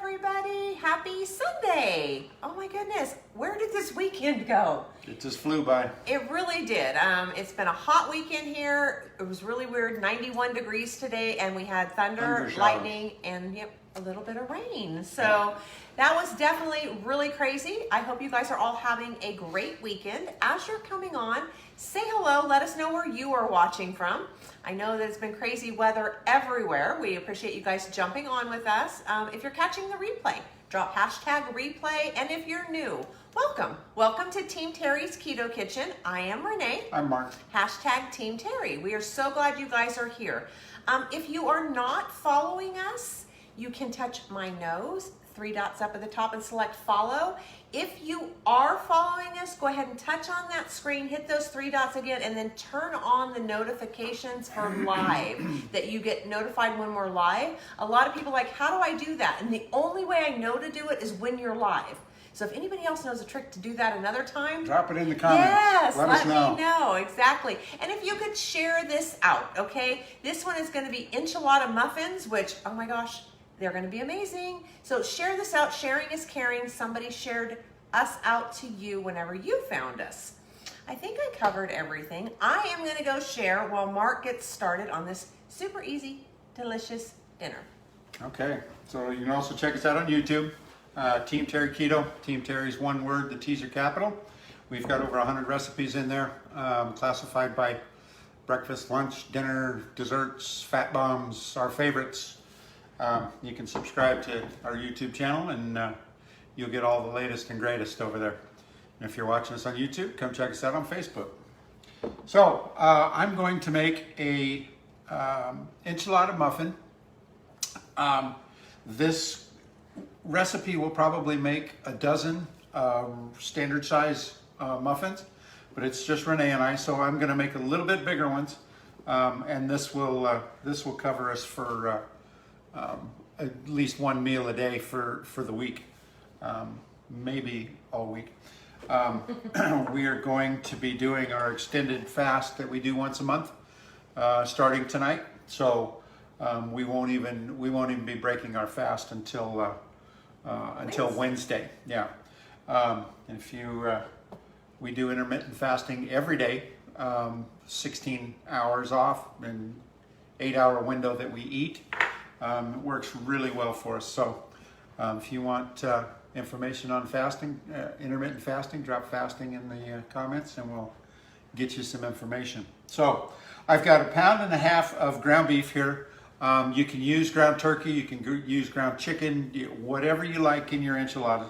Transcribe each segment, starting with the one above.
everybody. Happy Sunday. Oh my goodness, where did this weekend go? It just flew by. It really did. It's been a hot weekend here. It was really weird, 91 degrees today, and we had thunder, lightning, and a little bit of rain. So that was definitely really crazy. I hope you guys are all having a great weekend. As you're coming on, say hello. Let us know where you are watching from. I know that it's been crazy weather everywhere. We appreciate you guys jumping on with us. If you're catching the replay, drop hashtag replay. And if you're new, welcome. Welcome to TeamTerry's Keto Kitchen. I am Renee. I'm Mark. Hashtag TeamTerry. We are so glad you guys are here. If you are not following us, you can touch my nose, 3 dots up at the top, and select follow. If you are following us, go ahead and touch on that screen, hit those 3 dots again, and then turn on the notifications for live, that you get notified when we're live. A lot of people are like, how do I do that? And the only way I know to do it is when you're live. So if anybody else knows a trick to do that another time, drop it in the comments. Yes, let us me know. Exactly. And if you could share this out, okay? This one is going to be enchilada muffins, which, oh my gosh, they're going to be amazing. So share this out. Sharing is caring. Somebody shared us out to you whenever you found us. I think I covered everything. I am going to go share while Mark gets started on this super easy, delicious dinner. Okay, so you can also check us out on YouTube. TeamTerry Keto. TeamTerry's one word, the T's are capital. We've got over 100 recipes in there, classified by breakfast, lunch, dinner, desserts, fat bombs, our favorites. You can subscribe to our YouTube channel and you'll get all the latest and greatest over there. And if you're watching us on YouTube, come check us out on Facebook. So I'm going to make a enchilada muffin. This recipe will probably make a dozen standard size muffins, but it's just Renee and I, so I'm going to make a little bit bigger ones, and this will cover us for at least one meal a day for the week, maybe all week. We are going to be doing our extended fast that we do once a month, starting tonight. So we won't even be breaking our fast until Wednesday. Yeah. And if you we do intermittent fasting every day, 16 hours off and 8-hour window that we eat. It works really well for us. So if you want information on fasting, intermittent fasting, drop fasting in the comments and we'll get you some information. So I've got 1.5 pounds of ground beef here. You can use ground turkey, you can use ground chicken, whatever you like in your enchiladas.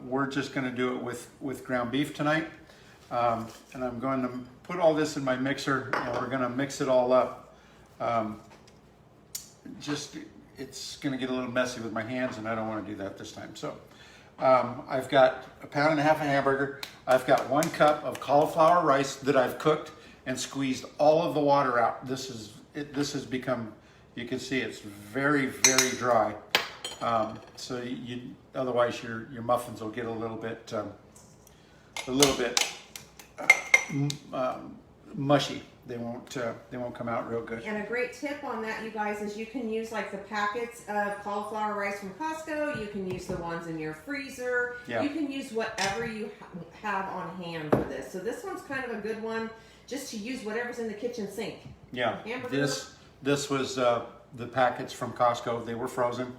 We're just going to do it with ground beef tonight. And I'm going to put all this in my mixer and we're going to mix it all up. It's going to get a little messy with my hands and I don't want to do that this time. So I've got 1.5 pounds of hamburger. I've got 1 cup of cauliflower rice that I've cooked and squeezed all of the water out. This has become, you can see it's very, very dry. So otherwise your muffins will get a little bit mushy. They won't come out real good. And a great tip on that, you guys, is you can use like the packets of cauliflower rice from Costco. You can use the ones in your freezer. Yeah. You can use whatever you have on hand for this. So this one's kind of a good one just to use whatever's in the kitchen sink. Yeah. This was the packets from Costco. They were frozen.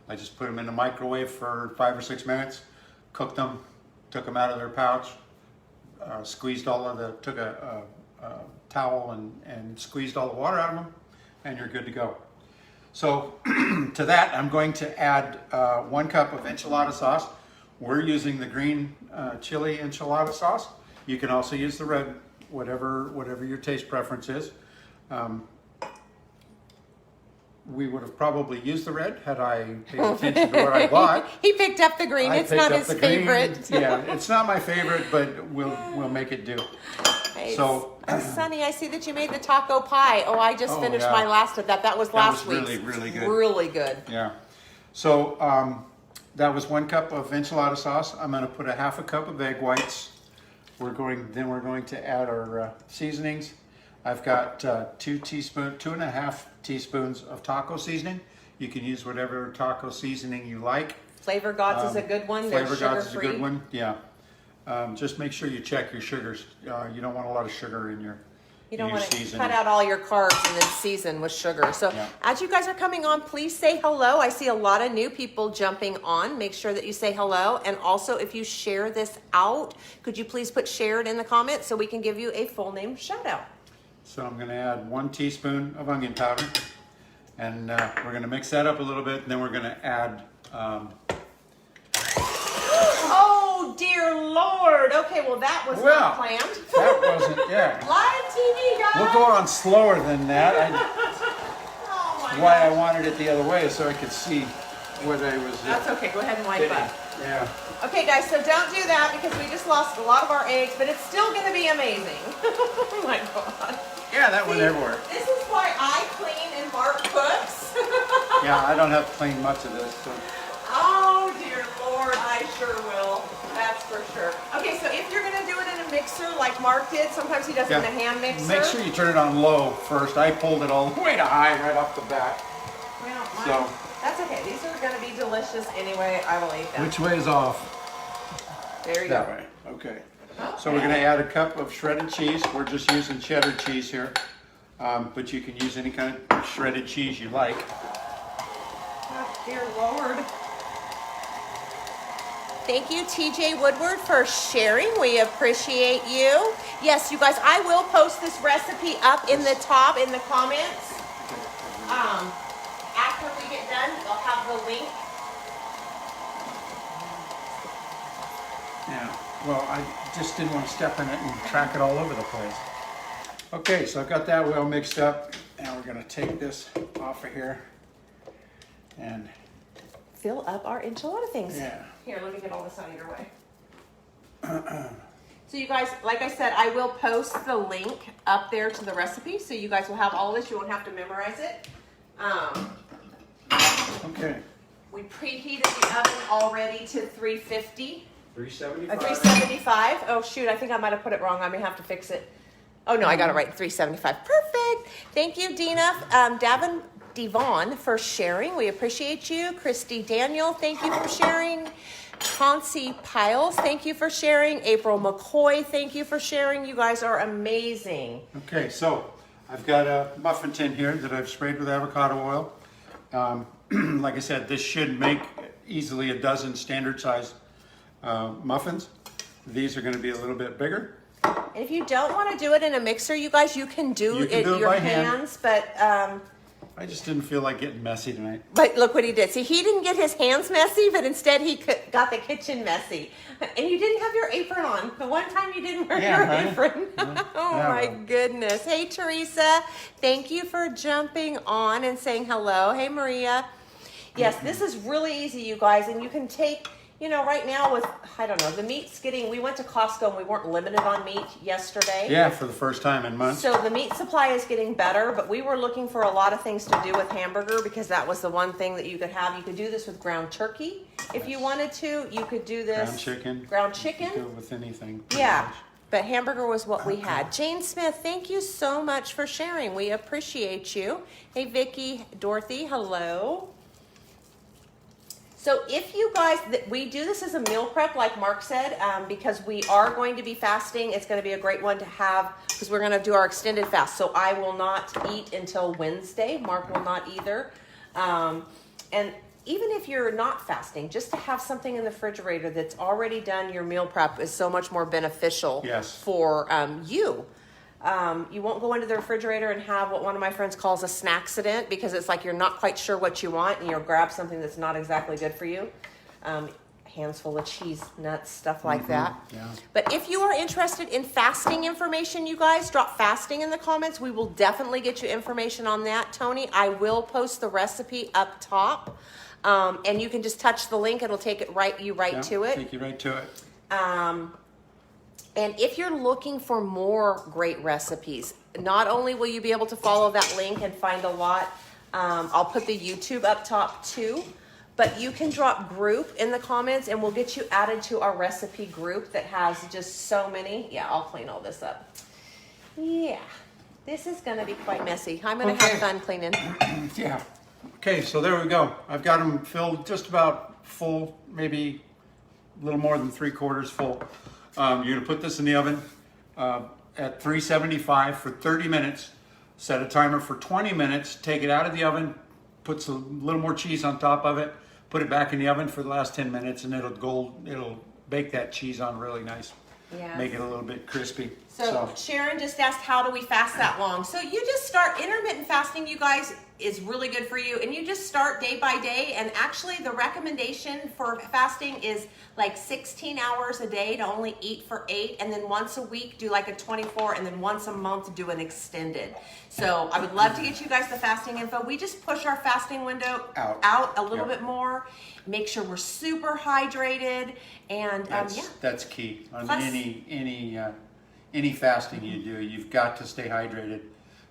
I just put them in the microwave for 5 or 6 minutes, cooked them, took them out of their pouch, squeezed took a towel and squeezed all the water out of them, and you're good to go. So to that, I'm going to add 1 cup of enchilada sauce. We're using the green chili enchilada sauce. You can also use the red, whatever your taste preference is. We would have probably used the red had I paid attention to what I bought. He picked up the green. It's not his favorite. Yeah, it's not my favorite, but we'll make it do. Nice. So, Sonny, I see that you made the taco pie. Oh, I just finished my last of that. That was last week. Really, really good. Really good. Yeah. So that was 1 cup of enchilada sauce. I'm going to put 1/2 cup of egg whites. We're going to add our seasonings. I've got 2.5 teaspoons of taco seasoning. You can use whatever taco seasoning you like. Flavor Gods is a good one. They're Flavor Gods is a sugar-free. good one, yeah. Just make sure you check your sugars. You don't want a lot of sugar in your You don't your want to seasoning. cut out all your carbs and then season with sugar. So Yeah. as you guys are coming on, please say hello. I see a lot of new people jumping on. Make sure that you say hello. And also, if you share this out, could you please put shared in the comments so we can give you a full name shout out. So I'm going to add 1 teaspoon of onion powder. And we're going to mix that up a little bit. And then we're going to add... Oh, dear Lord. Okay, well, that was not planned. That wasn't, yeah. Live TV, guys. We'll go on slower than that. Oh, my Why I gosh. wanted it the other way so I could see what I was That's okay. Go ahead and wipe hitting. up. Yeah. Okay, guys, so don't do that because we just lost a lot of our eggs, but it's still going to be amazing. Oh, my God. Yeah, that went everywhere. This is why I clean and Mark cooks. Yeah, I don't have to clean much of this. So. Oh, dear Lord, I sure will. That's for sure. Okay, so if you're going to do it in a mixer like Mark did, sometimes he does it in a hand mixer. Make sure you turn it on low first. I pulled it all the way to high right off the bat. Well, So. that's okay. These are going to be delicious anyway. I will eat them. Which way is off? There you That go. way. Okay. So we're going to add a cup of shredded cheese. We're just using cheddar cheese here. But you can use any kind of shredded cheese you like. Oh, dear Lord. Thank you, TJ Woodward, for sharing. We appreciate you. Yes, you guys, I will post this recipe up in the top in the comments. After we get done, I'll have the link. Yeah. Well, I just didn't want to step in it and track it all over the place. Okay, so I've got that well mixed up. Now we're going to take this off of here and Fill up our enchilada things. yeah. Here, let me get all this out of your way. So you guys, like I said, I will post the link up there to the recipe, so you guys will have all this. You won't have to memorize it. Okay. We preheated the oven already to 350. 375. 375. Oh shoot, I think I might have put it wrong. I may have to fix it. Oh no, I got it right. 375. Perfect. Thank you, Dina. Davin Devon for sharing. We appreciate you. Christy Daniel, thank you for sharing. Chauncey Piles, thank you for sharing. April McCoy, thank you for sharing. You guys are amazing. Okay, so I've got a muffin tin here that I've sprayed with avocado oil. Like I said, this should make easily a dozen standard size muffins. These are going to be a little bit bigger. And if you don't want to do it in a mixer, you guys, you can do it your by hand. hands, but I just didn't feel like getting messy tonight. but look what he did. See, he didn't get his hands messy, but instead he got the kitchen messy. And you didn't have your apron on. The one time you didn't wear your right? apron. Yeah. Oh Yeah, my well. goodness. Hey, Teresa. Thank you for jumping on and saying hello. Hey, Maria. Yes, this is really easy, you guys. And you can take, you know, right now with, I don't know, the meat's getting, we went to Costco and we weren't limited on meat yesterday. Yeah, for the first time in months. So the meat supply is getting better, but we were looking for a lot of things to do with hamburger because that was the one thing that you could have. You could do this with ground turkey if you wanted to. You could do this. Ground chicken. Ground You chicken. can do it with anything. pretty Yeah. much. But hamburger was what we had. Jane Smith, thank you so much for sharing. We appreciate you. Hey, Vicky, Dorothy, hello. So if you guys, we do this as a meal prep, like Mark said, because we are going to be fasting. It's going to be a great one to have because we're going to do our extended fast. So I will not eat until Wednesday. Mark will not either. And even if you're not fasting, just to have something in the refrigerator that's already done your meal prep is so much more beneficial Yes. for you. You won't go into the refrigerator and have what one of my friends calls a snackcident because it's like you're not quite sure what you want and you'll grab something that's not exactly good for you. Hands full of cheese, nuts, stuff like that. Yeah. But if you are interested in fasting information, you guys, drop fasting in the comments. We will definitely get you information on that, Tony. I will post the recipe up top. And you can just touch the link. It'll take it right Yeah, to it. Take you right to it. And if you're looking for more great recipes, not only will you be able to follow that link and find a lot, I'll put the YouTube up top too, but you can drop group in the comments and we'll get you added to our recipe group that has just so many. Yeah, I'll clean all this up. Yeah, this is going to be quite messy. I'm going to Okay. have fun cleaning. Yeah. Okay, so there we go. I've got them filled just about full, maybe a little more than 3/4 full. You're gonna put this in the oven at 375 for 30 minutes. Set a timer for 20 minutes. Take it out of the oven. Put a little more cheese on top of it. Put it back in the oven for the last 10 minutes, and it'll bake that cheese on really nice. Yeah. Make it a little bit crispy. So Sharon just asked, how do we fast that long? So you just start intermittent fasting, you guys, is really good for you. And you just start day by day. And actually the recommendation for fasting is like 16 hours a day to only eat for 8. And then once a week, do like a 24. And then once a month, do an extended. So I would love to get you guys the fasting info. We just push our fasting window out a little bit more. Make sure we're super hydrated. And that's key on any fasting you do. You've got to stay hydrated,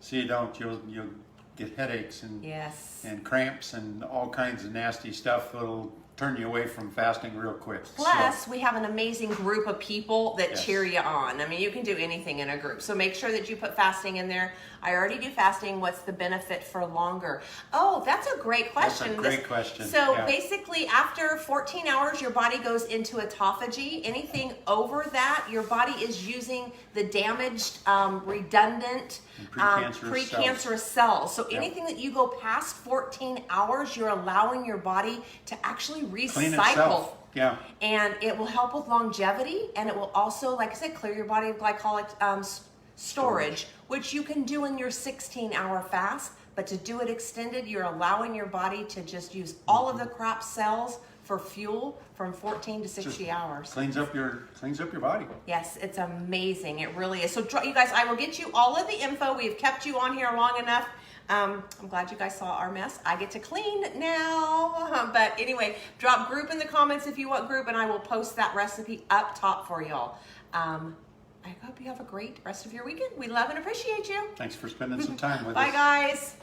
so you'll get headaches and cramps and all kinds of nasty stuff that'll turn you away from fasting real quick. Plus, we have an amazing group of people that cheer you on. I mean, you can do anything in a group. So make sure that you put fasting in there. I already do fasting. What's the benefit for longer? Oh, that's a great question. That's a great question. So basically, after 14 hours, your body goes into autophagy. Anything over that, your body is using the damaged, redundant, precancerous cells. So anything that you go past 14 hours, you're allowing your body to actually recycle. Yeah. And it will help with longevity, and it will also, like I said, clear your body of glycolic storage, which you can do in your 16-hour fast. But to do it extended, you're allowing your body to just use all of the crop cells for fuel from 14 to 60 hours. Cleans up your body. Yes, it's amazing. It really is. So you guys, I will get you all of the info. We've kept you on here long enough. I'm glad you guys saw our mess. I get to clean now. But anyway, drop group in the comments if you want group, and I will post that recipe up top for y'all. I hope you have a great rest of your weekend. We love and appreciate you. Thanks for spending some time with us. Bye, guys.